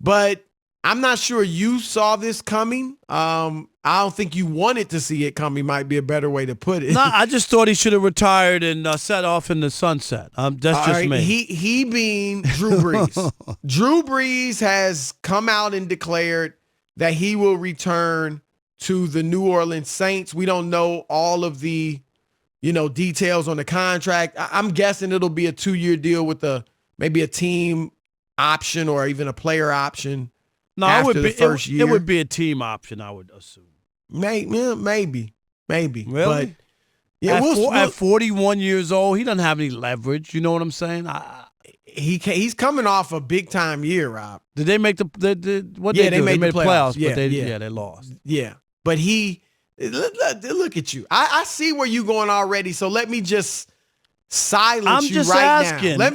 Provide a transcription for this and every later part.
but I'm not sure you saw this coming. I don't think you wanted to see it coming might be a better way to put it. No, I just thought he should have retired and set off in the sunset. That's just me. He being Drew Brees. Drew Brees has come out and declared that he will return to the New Orleans Saints. We don't know all of the, details on the contract. I'm guessing it'll be a 2-year deal with maybe a team option or even a player option. No, after the first year. It would be a team option, I would assume. Maybe. Really? But yeah, at 41 years old, he doesn't have any leverage. You know what I'm saying? He's coming off a big time year, Rob. Did they make they made the playoffs. But they lost. Yeah, but look at you. I see where you're going already. So let me just silence you right asking. now.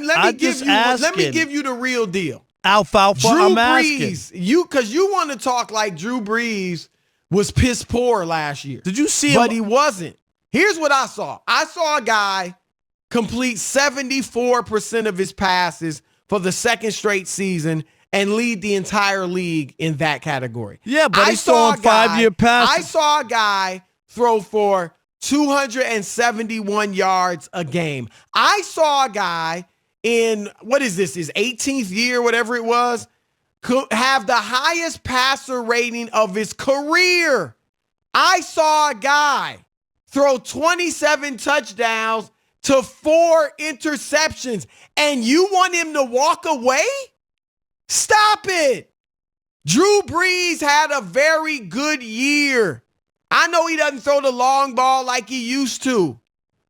Let me give you the real deal. Alfalfa, Drew I'm Brees, asking. because you want to talk like Drew Brees was piss poor last year. Did you see him? But he wasn't. Here's what I saw. I saw a guy complete 74% of his passes for the second straight season and lead the entire league in that category. Yeah, but he's throwing 5-year passes. I saw a guy throw for 271 yards a game. I saw a guy in, his 18th year, whatever it was, could have the highest passer rating of his career. I saw a guy throw 27 touchdowns to 4 interceptions, and you want him to walk away? Stop it. Drew Brees had a very good year. I know he doesn't throw the long ball like he used to,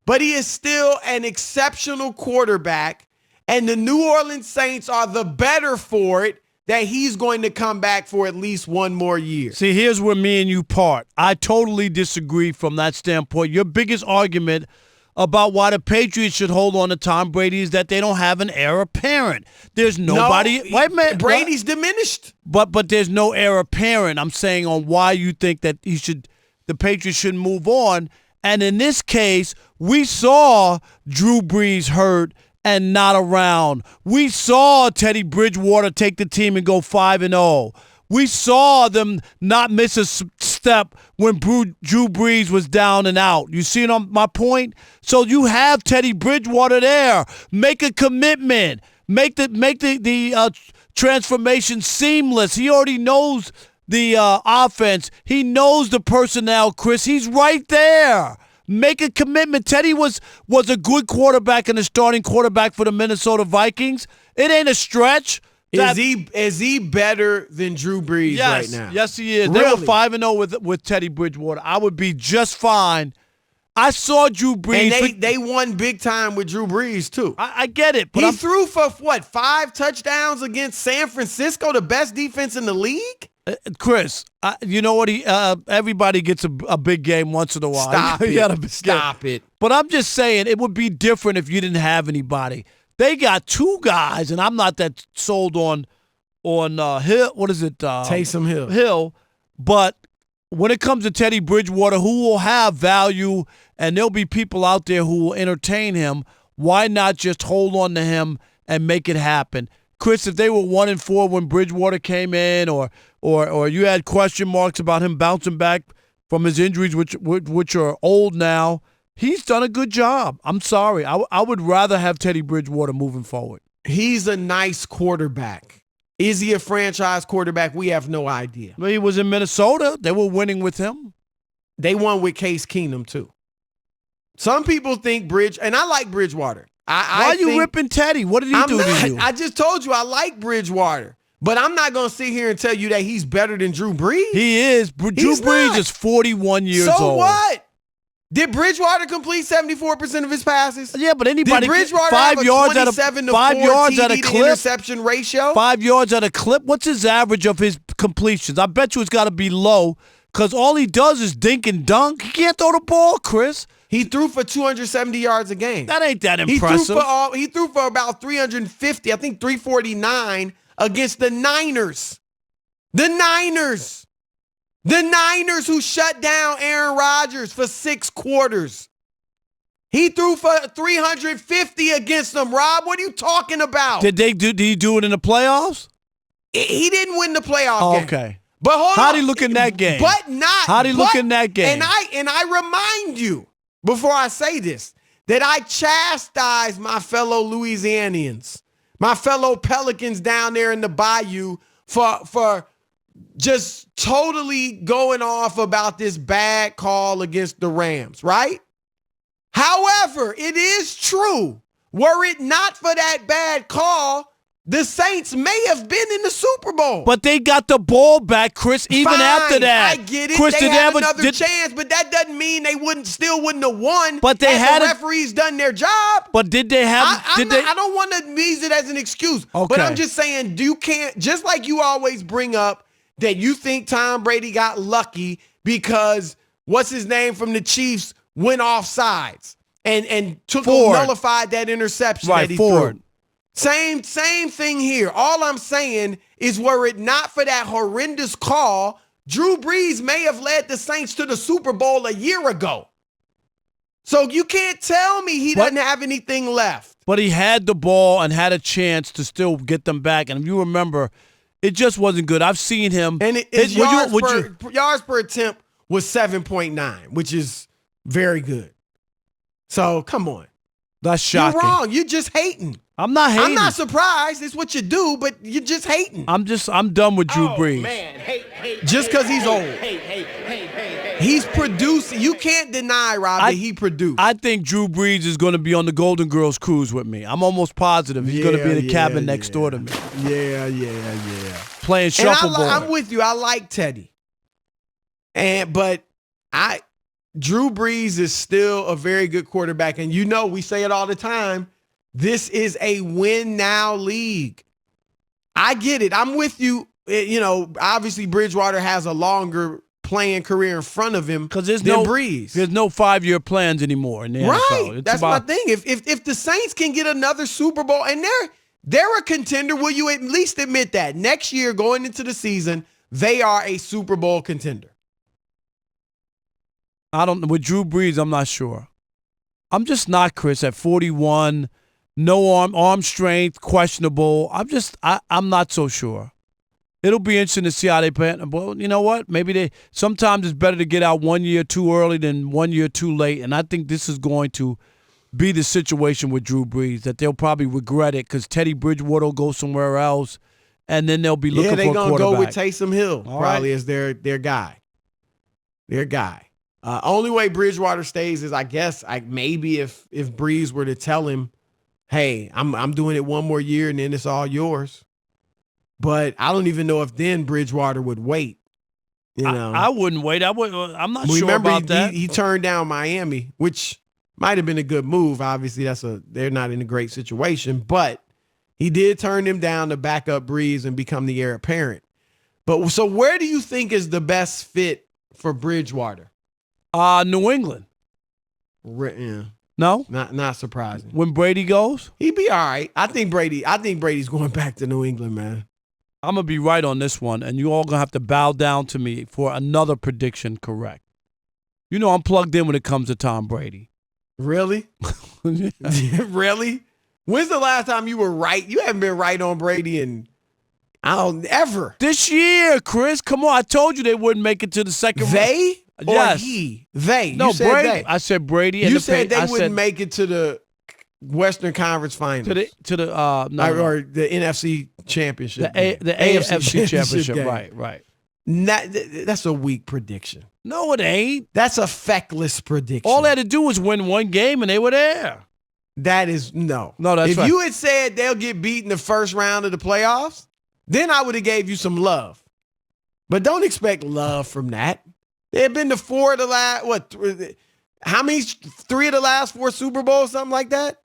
but he is still an exceptional quarterback. And the New Orleans Saints are the better for it that he's going to come back for at least one more year. See, here's where me and you part. I totally disagree from that standpoint. Your biggest argument about why the Patriots should hold on to Tom Brady is that they don't have an heir apparent. There's nobody. No, wait a minute. Brady's diminished. But there's no heir apparent. I'm saying on why you think that the Patriots should move on. And in this case, we saw Drew Brees hurt and not around. We saw Teddy Bridgewater take the team and go 5-0. We saw them not miss a step when Drew Brees was down and out. You see my point? So you have Teddy Bridgewater there. Make a commitment. Make the transformation seamless. He already knows the offense. He knows the personnel, Chris. He's right there. Make a commitment. Teddy was a good quarterback and a starting quarterback for the Minnesota Vikings. It ain't a stretch. Is he better than Drew Brees right now? Yes, he is. Really? They were 5-0 with Teddy Bridgewater. I would be just fine. I saw Drew Brees. And they won big time with Drew Brees, too. I get it. But he threw for, 5 touchdowns against San Francisco, the best defense in the league? Chris, you know what? Everybody gets a big game once in a while. Stop it. But I'm just saying it would be different if you didn't have anybody. They got 2 guys, and I'm not that sold on Hill. What is it? Taysom Hill. Hill. But when it comes to Teddy Bridgewater, who will have value, and there'll be people out there who will entertain him, why not just hold on to him and make it happen? Chris, if they were 1-4 when Bridgewater came in, or you had question marks about him bouncing back from his injuries, which are old now, he's done a good job. I'm sorry. I would rather have Teddy Bridgewater moving forward. He's a nice quarterback. Is he a franchise quarterback? We have no idea. Well, he was in Minnesota. They were winning with him. They won with Case Keenum, too. Some people think and I like Bridgewater. Why are you ripping Teddy? What did he do to you? I just told you I like Bridgewater. But I'm not going to sit here and tell you that he's better than Drew Brees. He is. Drew Brees is 41 years old. So what? Did Bridgewater complete 74% of his passes? Yeah, but anybody. Did Bridgewater 5 have a yards 27 to 5 4 yards at a TD to clip? interception ratio? 5 yards at a clip? What's his average of his completions? I bet you it's got to be low because all he does is dink and dunk. He can't throw the ball, Chris. He threw for 270 yards a game. That ain't that impressive. He threw for about 350, I think 349 against the Niners. The Niners who shut down Aaron Rodgers for 6 quarters. He threw for 350 against them, Rob. What are you talking about? Did he do it in the playoffs? He didn't win the playoff game. Okay. But hold on. How'd he look in that game? But not. How'd he look in that game? And I remind you, before I say this, that I chastise my fellow Louisianians, my fellow Pelicans down there in the bayou for just totally going off about this bad call against the Rams, right? However, it is true. Were it not for that bad call, the Saints may have been in the Super Bowl. But they got the ball back, Chris, even Fine, after that. I get it. Chris, they had another chance, but that doesn't mean they still wouldn't have won. But they had the referees done their job. But did they have? I don't want to use it as an excuse. Okay. But I'm just saying, you can't. Just like you always bring up that you think Tom Brady got lucky because what's his name from the Chiefs went off sides and nullified that interception that he threw. Same thing here. All I'm saying is, were it not for that horrendous call, Drew Brees may have led the Saints to the Super Bowl a year ago. So you can't tell me he doesn't have anything left. But he had the ball and had a chance to still get them back. And if you remember, it just wasn't good. I've seen him. And his yards per attempt was 7.9, which is very good. So come on. That's shocking. You're wrong. You're just hating. I'm not hating. I'm not surprised. It's what you do, but you're just hating. I'm done with Drew Brees. Man. Just because he's old. He's producing. You can't deny, Rob, that he produced. I think Drew Brees is going to be on the Golden Girls cruise with me. I'm almost positive he's going to be in the cabin next door to me. Yeah. Playing shuffleboard. I'm with you. I like Teddy. But Drew Brees is still a very good quarterback. And we say it all the time. This is a win-now league. I get it. I'm with you. Obviously Bridgewater has a longer playing career in front of him than Brees. There's no 5-year plans anymore in the NFL. Right. That's my thing. If the Saints can get another Super Bowl, and they're a contender, will you at least admit that? Next year, going into the season, they are a Super Bowl contender. With Drew Brees, I'm not sure. I'm just not, Chris, at 41. No arm strength, questionable. I'm not so sure. It'll be interesting to see how they play. Well, you know what? Maybe sometimes it's better to get out 1 year too early than 1 year too late. And I think this is going to be the situation with Drew Brees, that they'll probably regret it because Teddy Bridgewater will go somewhere else, and then they'll be looking for a quarterback. Yeah, they're going to go with Taysom Hill probably as their guy. Their guy. Only way Bridgewater stays is, I guess, maybe if Brees were to tell him, hey, I'm doing it one more year and then it's all yours. But I don't even know if then Bridgewater would wait. I wouldn't wait. I'm not sure remember about that. He turned down Miami, which might have been a good move. Obviously, they're not in a great situation, but he did turn him down to back up Brees and become the heir apparent. But so where do you think is the best fit for Bridgewater? New England. Yeah. No? Not surprising. When Brady goes? He'd be all right. I think Brady's going back to New England, man. I'm going to be right on this one, and you all going to have to bow down to me for another prediction correct. I'm plugged in when it comes to Tom Brady. Really? Really? When's the last time you were right? You haven't been right on Brady in ever. This year, Chris. Come on. I told you they wouldn't make it to the second round. They? Yes. Or he? They. No, you said Brady. They. I said Brady. And you said they wouldn't make it to the Western Conference Finals. Or the NFC Championship. The AFC Championship. Game. Right. That's a weak prediction. No, it ain't. That's a feckless prediction. All they had to do was win one game, and they were there. That is no. No, that's if right. If you had said they'll get beat in the first round of the playoffs, then I would have gave you some love. But don't expect love from that. They had been to four of the last, how many? 3 of the last 4 Super Bowls, something like that?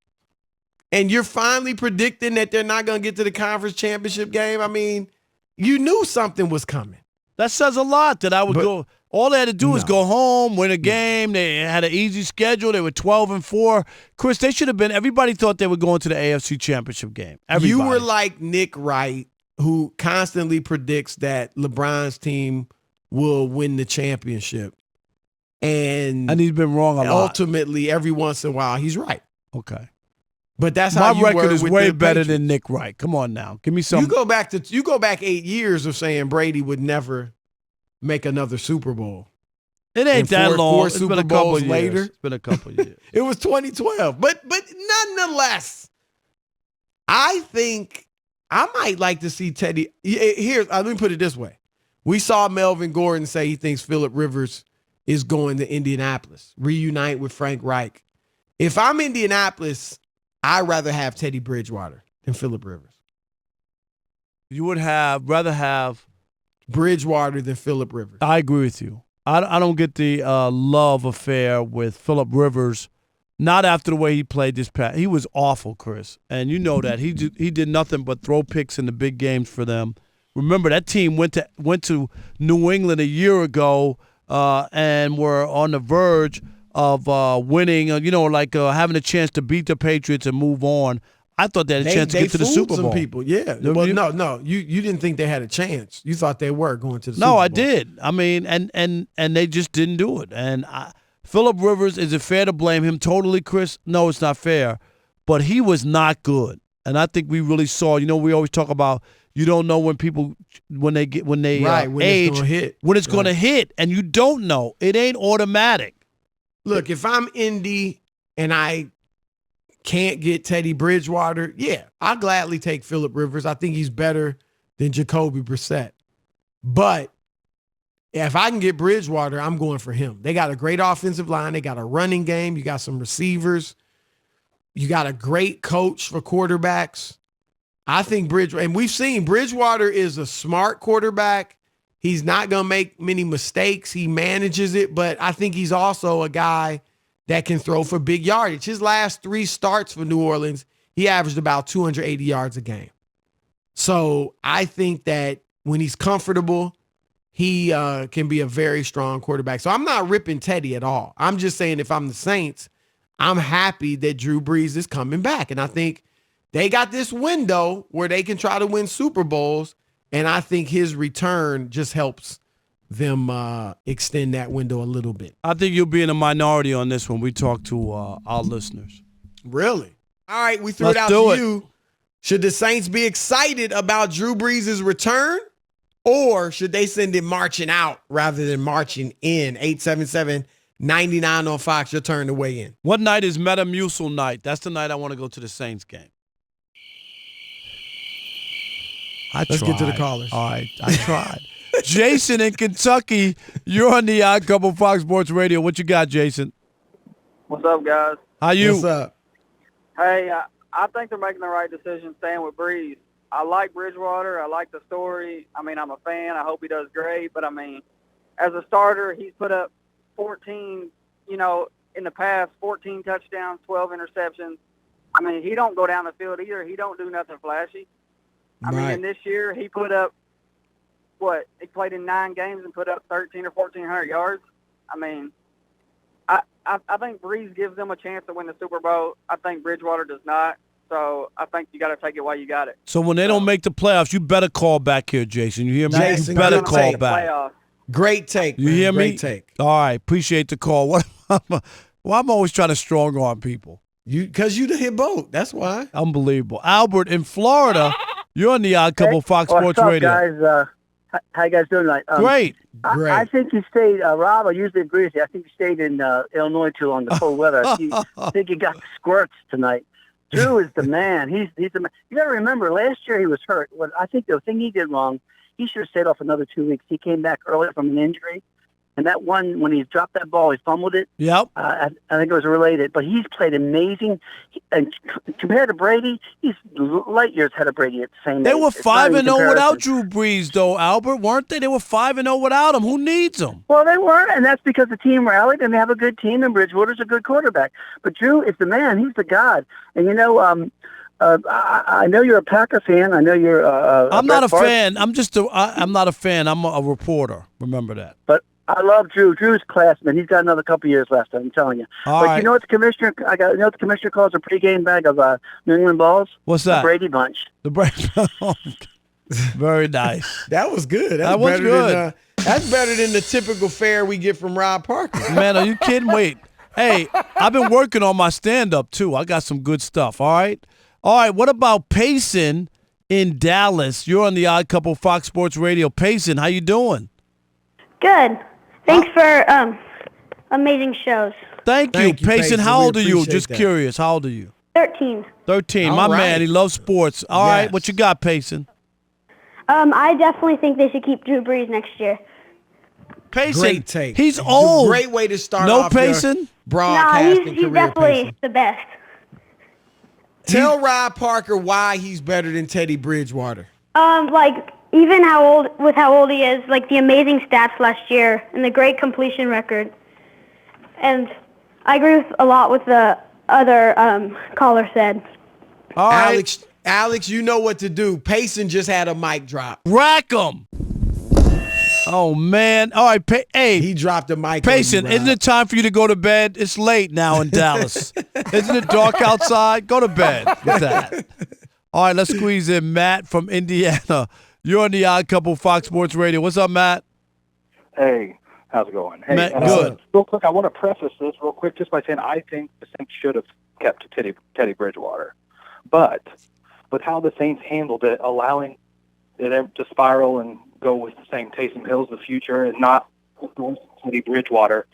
And you're finally predicting that they're not going to get to the conference championship game? I mean, you knew something was coming. That says a lot that I would go. All they had to do was go home, win a game. They had an easy schedule. They were 12-4. Chris, they should have been. Everybody thought they were going to the AFC Championship game. Everybody. You were like Nick Wright, who constantly predicts that LeBron's team will win the championship. And he's been wrong a lot. Ultimately, every once in a while, he's right. Okay. But that's how my you record were is with way the better Patriots. than Nick Wright. Come on now, give me some. You go back 8 years of saying Brady would never make another Super Bowl. It ain't that long. It's Super been a couple Bowls years. later. It's been a couple years. It was 2012. But nonetheless, I think I might like to see Teddy. Here, let me put it this way. We saw Melvin Gordon say he thinks Phillip Rivers is going to Indianapolis, reunite with Frank Reich. If I'm Indianapolis, I'd rather have Teddy Bridgewater than Phillip Rivers. You would rather have Bridgewater than Phillip Rivers. I agree with you. I don't get the love affair with Phillip Rivers. Not after the way he played this past. He was awful, Chris, and you know that he did nothing but throw picks in the big games for them. Remember that team went to New England a year ago and were on the verge of winning. Having a chance to beat the Patriots and move on. I thought they had a chance to get to the Super Bowl. Some people, yeah. Well, no, you didn't think they had a chance. You thought they were going to the Super Bowl. No, I did. I mean, and they just didn't do it. And Phillip Rivers, is it fair to blame him totally, Chris? No, it's not fair. But he was not good. And I think we really saw, we always talk about you don't know when they age, when it's going to hit, and you don't know. It ain't automatic. Look, if I'm Indy and I can't get Teddy Bridgewater, yeah, I'll gladly take Phillip Rivers. I think he's better than Jacoby Brissett. But if I can get Bridgewater, I'm going for him. They got a great offensive line. They got a running game. You got some receivers. You got a great coach for quarterbacks. I think and we've seen Bridgewater is a smart quarterback. He's not going to make many mistakes. He manages it, but I think he's also a guy that can throw for big yardage. His last 3 starts for New Orleans, he averaged about 280 yards a game. So I think that when he's comfortable, he can be a very strong quarterback. So I'm not ripping Teddy at all. I'm just saying if I'm the Saints, I'm happy that Drew Brees is coming back. And I think they got this window where they can try to win Super Bowls, and I think his return just helps them extend that window a little bit. I think you'll be in a minority on this when we talk to our listeners. Really? All right, we threw it out to you. Should the Saints be excited about Drew Brees' return, or should they send him marching out rather than marching in? 877-99 on Fox, your turn to weigh in. What night is Metamucil night? That's the night I want to go to the Saints game. Let's get to the callers. All right, I tried. Jason in Kentucky, you're on the Odd Couple Fox Sports Radio. What you got, Jason? What's up, guys? How you? What's up? Hey, I think they're making the right decision staying with Breeze. I like Bridgewater. I like the story. I mean, I'm a fan. I hope he does great. But, I mean, as a starter, he's put up 14, in the past, 14 touchdowns, 12 interceptions. I mean, he don't go down the field either. He don't do nothing flashy. I mean, and this year he put up, he played in 9 games and put up 1,300 or 1,400 yards. I mean, I think Breeze gives them a chance to win the Super Bowl. I think Bridgewater does not. So I think you got to take it while you got it. So when they don't make the playoffs, you better call back here, Jason. You hear me? Jason, you better call back. Great take. You hear me? Great take. All right, appreciate the call. I'm always trying to strong arm people. Because you hit both. That's why. Unbelievable. Albert in Florida, you're on the Odd Couple Fox Sports Radio. What's up, guys? How you guys doing tonight? Great. I think you stayed, Rob, I usually agree with you. I think you stayed in Illinois too long, the cold weather. I think you got squirts tonight. Drew is the man. He's the man. You got to remember, last year he was hurt. I think the thing he did wrong, he should have stayed off another 2 weeks. He came back early from an injury. And that one, when he dropped that ball, he fumbled it. Yep. I think it was related. But he's played amazing. And compared to Brady, he's light years ahead of Brady at the same age. They were 5-0 without Drew Brees, though, Albert, weren't they? They were 5-0 without him. Who needs him? Well, they were, and that's because the team rallied, and they have a good team, and Bridgewater's a good quarterback. But Drew is the man. He's the god. And, I know you're a Packer fan. I know you're I'm not a fan. I'm not a fan. I'm a reporter. Remember that. But I love Drew. Drew's classman. He's got another couple years left. I'm telling you. Right. You know what the commissioner? You know what the commissioner calls a pregame bag of New England balls? What's that? The Brady Bunch. The Brady. Very nice. That was good. That was good. That's better than the typical fare we get from Rob Parker. Man, are you kidding? Wait. Hey, I've been working on my stand-up, too. I got some good stuff, all right? All right, what about Payson in Dallas? You're on the Odd Couple Fox Sports Radio. Payson, how you doing? Good. Thanks for amazing shows. Thank you, Thank you, Payson. Payson. How We old are you? appreciate Just that. curious. How old are you? 13. 13. All My right. man, he loves sports. All right, Yes. what you got, Payson? I definitely think they should keep Drew Brees next year. Payson, Great take. he's It's a old. Great way to start No off your Payson? No, broadcasting he's career, definitely Payson. the best. Tell Rob Parker why he's better than Teddy Bridgewater. Even how old he is, like the amazing stats last year and the great completion record. And I agree with a lot with the other caller said. All right, Alex, you know what to do. Payson just had a mic drop. rack him. Oh, man. All right, hey. He dropped a mic. Payson, on you, isn't Rob. it time for you to go to bed? It's late now in Dallas. Isn't it dark outside? Go to bed with that. All right, let's squeeze in Matt from Indiana. You're on the Odd Couple Fox Sports Radio. What's up, Matt? Hey, how's it going? Hey, Matt, good. Real quick, I want to preface this real quick just by saying I think the Saints should have kept Teddy Bridgewater. But with how the Saints handled it, allowing it to spiral and go with the same Taysom Hill's the future and not going Teddy Bridgewater,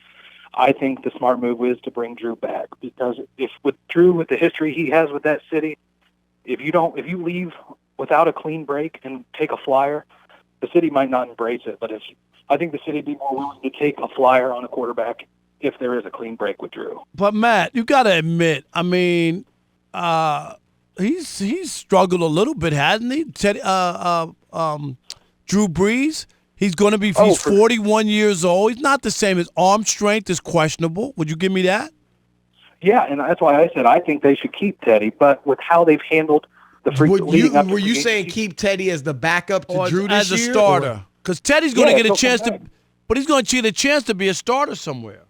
I think the smart move is to bring Drew back. Because if with Drew, with the history he has with that city, if you leave without a clean break and take a flyer, the city might not embrace it. But I think the city would be more willing to take a flyer on a quarterback if there is a clean break with Drew. But, Matt, you got to admit, I mean, he's struggled a little bit, hasn't he? Drew Brees, he's going to be, he's 41 years old. He's not the same. His arm strength is questionable. Would you give me that? Yeah, and that's why I said I think they should keep Teddy. But with how they've handled the leading up to Were you free saying agency- keep Teddy as the backup to Or Drew this as year? a starter? Because Teddy's going to get a so chance come to, back. but he's going to get a chance to be a starter somewhere.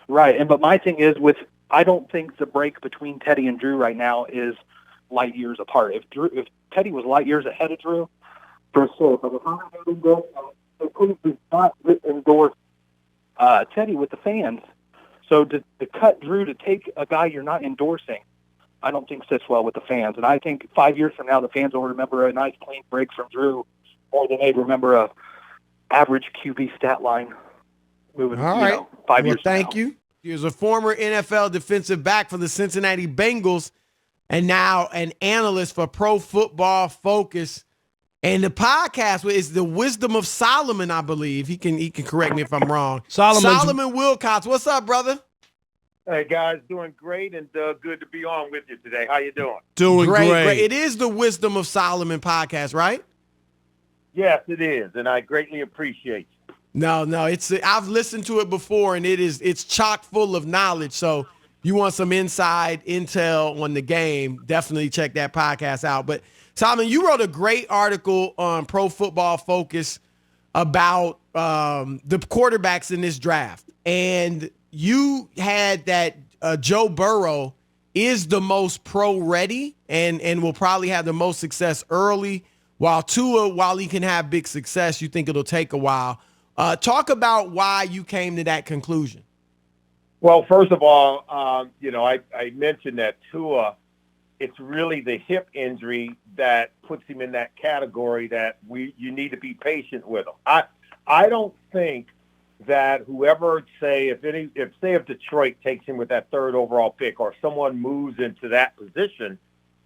Right, but my thing is I don't think the break between Teddy and Drew right now is light years apart. If Teddy was light years ahead of Drew, for sure. But if I'm going to go, they could not endorse Teddy with the fans. So to cut Drew to take a guy you're not endorsing, I don't think sits well with the fans. And I think 5 years from now, the fans will remember a nice clean break from Drew more than they remember a average QB stat line moving, All right. 5 years from Thank now. you. He was a former NFL defensive back for the Cincinnati Bengals and now an analyst for Pro Football Focus. And the podcast is the Wisdom of Solomon, I believe. He can correct me if I'm wrong. Solomon Wilcox. What's up, brother? Hey, guys, doing great and good to be on with you today. How you doing? Doing great. It is the Wisdom of Solomon podcast, right? Yes, it is, and I greatly appreciate you. No, I've listened to it before, and it's chock full of knowledge. So you want some inside intel on the game, definitely check that podcast out. But Solomon, you wrote a great article on Pro Football Focus about the quarterbacks in this draft. And you had that Joe Burrow is the most pro-ready and will probably have the most success early, while Tua, while he can have big success, you think it'll take a while. Talk about why you came to that conclusion. Well, first of all, I mentioned that Tua, it's really the hip injury that puts him in that category that you need to be patient with him. I don't think that whoever if Detroit takes him with that third overall pick or someone moves into that position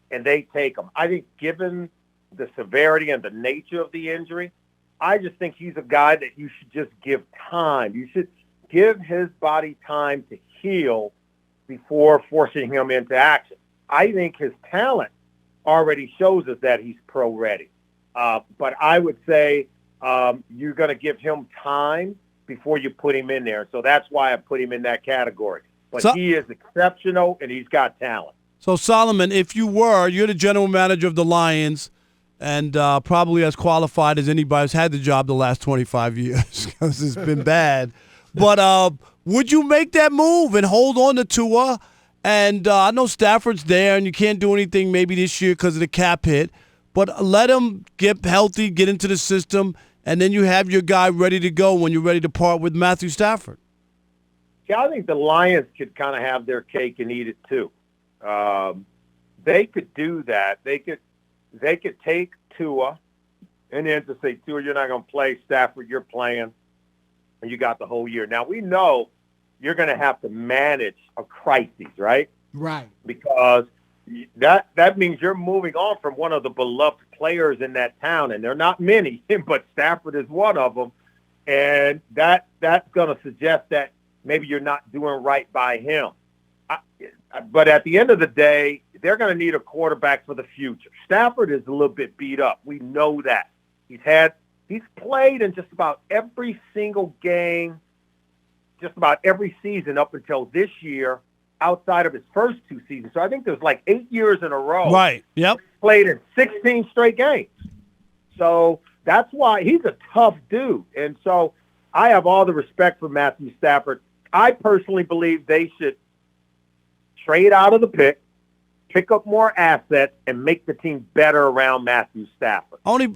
and they take him, I think given the severity and the nature of the injury, I just think he's a guy that you should just give time. You should give his body time to heal before forcing him into action. I think his talent already shows us that he's pro-ready. But I would say you're going to give him time before you put him in there. So that's why I put him in that category. But he is exceptional, and he's got talent. So, Solomon, if you're the general manager of the Lions and probably as qualified as anybody who's had the job the last 25 years because it's been bad. But would you make that move and hold on to Tua? And I know Stafford's there, and you can't do anything maybe this year because of the cap hit. But let him get healthy, get into the system, and then you have your guy ready to go when you're ready to part with Matthew Stafford. Yeah, I think the Lions could kind of have their cake and eat it too. They could do that. They could take Tua and then to say, Tua, you're not going to play. Stafford, you're playing. And you got the whole year. Now, we know you're going to have to manage a crisis, right? Right. Because that means you're moving on from one of the beloved players in that town, and there are not many, but Stafford is one of them. And that's going to suggest that maybe you're not doing right by him. But at the end of the day, they're going to need a quarterback for the future. Stafford is a little bit beat up. We know that. He's played in just about every single game, just about every season up until this year, outside of his first 2 seasons. So I think there's like 8 years in a row. Right. Yep. Played in 16 straight games. So that's why he's a tough dude. And so I have all the respect for Matthew Stafford. I personally believe they should trade out of the pick up more assets, and make the team better around Matthew Stafford. My only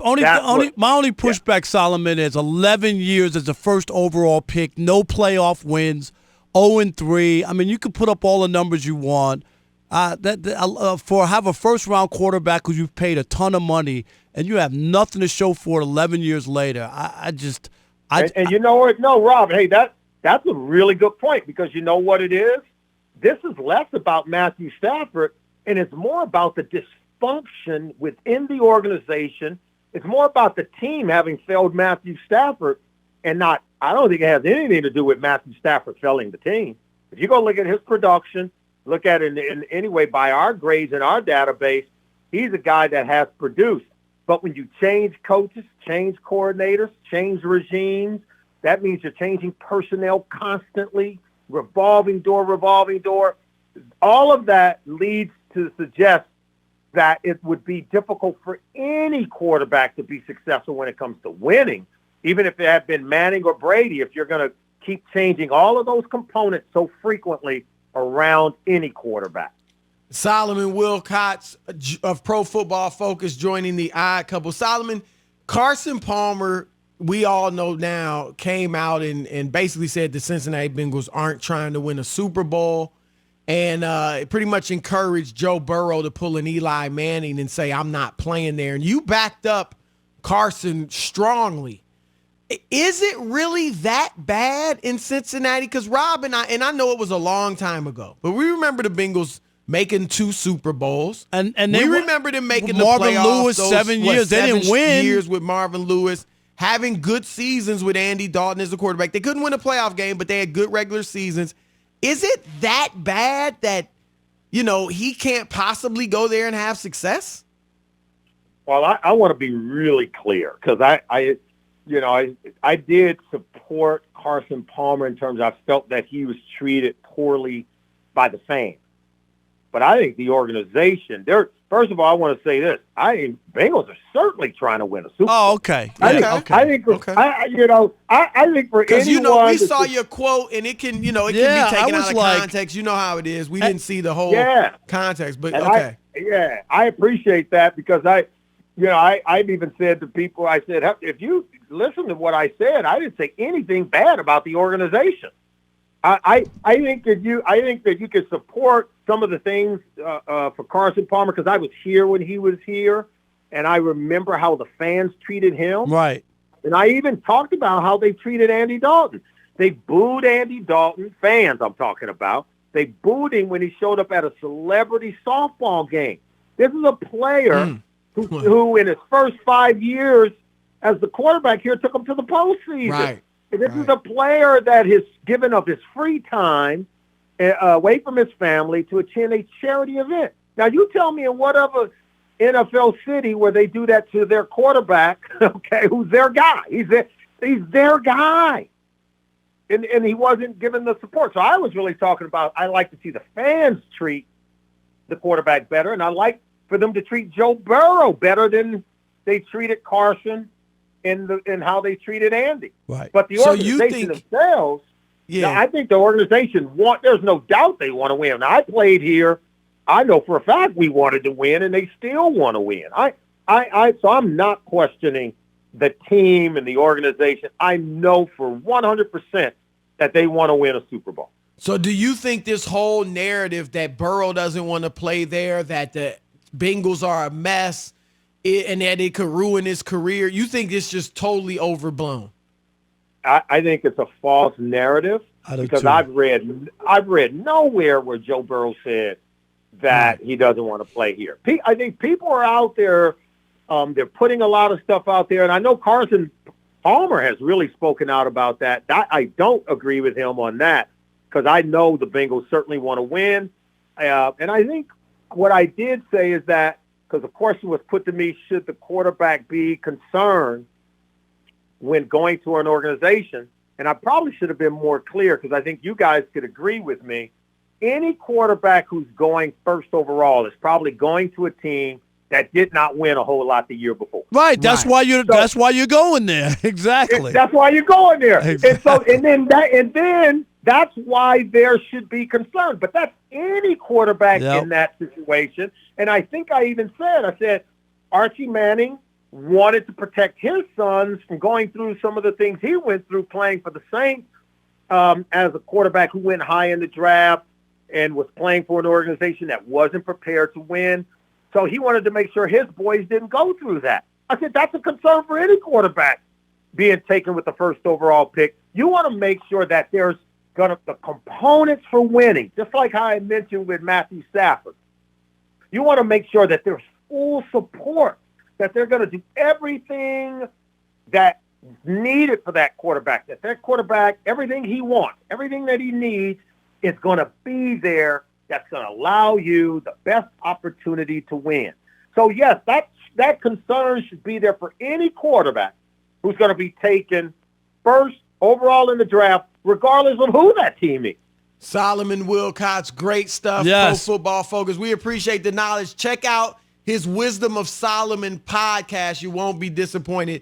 pushback, Solomon, is 11 years as the first overall pick, no playoff wins, 0-3. I mean, you can put up all the numbers you want. For have a first-round quarterback who you've paid a ton of money, and you have nothing to show for it 11 years later. And you know what? No, Rob, hey, that's a really good point, because you know what it is? This is less about Matthew Stafford, and it's more about the dysfunction within the organization. It's more about the team having failed Matthew Stafford, and I don't think it has anything to do with Matthew Stafford failing the team. If you go look at his production, look at it in anyway by our grades in our database, he's a guy that has produced. But when you change coaches, change coordinators, change regimes, that means you're changing personnel constantly, revolving door. All of that leads to suggest that it would be difficult for any quarterback to be successful when it comes to winning, even if it had been Manning or Brady, if you're going to keep changing all of those components so frequently around any quarterback. Solomon Wilcots of Pro Football Focus joining the Odd Couple. Solomon, Carson Palmer, we all know now, came out and basically said the Cincinnati Bengals aren't trying to win a Super Bowl, and pretty much encouraged Joe Burrow to pull an Eli Manning and say, I'm not playing there. And you backed up Carson strongly. Is it really that bad in Cincinnati? Because Rob and I know it was a long time ago, but we remember the Bengals making 2 Super Bowls. And we remember them making the Marvin playoffs. Lewis, 7 years. They didn't win. Years with Marvin Lewis. Having good seasons with Andy Dalton as the quarterback. They couldn't win a playoff game, but they had good regular seasons. Is it that bad that, he can't possibly go there and have success? Well, I want to be really clear, because I did support Carson Palmer in terms of I felt that he was treated poorly by the fans. But I think the organization, first of all, I want to say this. Bengals are certainly trying to win a Super Bowl. Oh, okay. I think for anyone, we saw your quote, and it can, it can be taken out of context. You know how it is. We didn't see the whole context, but okay. I appreciate that, because I've even said to people, I said, if you listen to what I said, I didn't say anything bad about the organization. I think that you could support some of the things for Carson Palmer, because I was here when he was here, and I remember how the fans treated him. Right. And I even talked about how they treated Andy Dalton. They booed Andy Dalton, fans I'm talking about. They booed him when he showed up at a celebrity softball game. This is a player who in his first 5 years as the quarterback here took him to the postseason. Right. This is a player that has given up his free time away from his family to attend a charity event. Now, you tell me in what other NFL city where they do that to their quarterback, okay, who's their guy. He's their guy. And he wasn't given the support. So I was really talking about I like to see the fans treat the quarterback better, and I like for them to treat Joe Burrow better than they treated Carson and how they treated Andy. Right. But the organization themselves, I think the organization there's no doubt they want to win. Now, I played here. I know for a fact we wanted to win, and they still want to win. So I'm not questioning the team and the organization. I know for 100% that they want to win a Super Bowl. So do you think this whole narrative that Burrow doesn't want to play there, that the Bengals are a mess, and that it could ruin his career, you think it's just totally overblown? I think it's a false narrative because I've read nowhere where Joe Burrow said that he doesn't want to play here. I think people are out there. They're putting a lot of stuff out there, and I know Carson Palmer has really spoken out about that. I don't agree with him on that because I know the Bengals certainly want to win. And I think what I did say is that, because the question was put to me, should the quarterback be concerned when going to an organization? And I probably should have been more clear because I think you guys could agree with me. Any quarterback who's going first overall is probably going to a team that did not win a whole lot the year before. Right. That's why you're going there. Exactly. That's why you're going there. Exactly. And then that's why there should be concern. But that's any quarterback in that situation. And I think I even said, Archie Manning wanted to protect his sons from going through some of the things he went through playing for the Saints as a quarterback who went high in the draft and was playing for an organization that wasn't prepared to win. So he wanted to make sure his boys didn't go through that. I said, that's a concern for any quarterback being taken with the first overall pick. You want to make sure that there's the components for winning, just like how I mentioned with Matthew Stafford. You want to make sure that there's full support, that they're going to do everything that's needed for that quarterback, that quarterback, everything he wants, everything that he needs is going to be there. That's going to allow you the best opportunity to win. So, yes, that concern should be there for any quarterback who's going to be taken first overall in the draft, regardless of who that team is. Solomon Wilcots, great stuff. Yes. Pro Football Focus. We appreciate the knowledge. Check out his Wisdom of Solomon podcast. You won't be disappointed.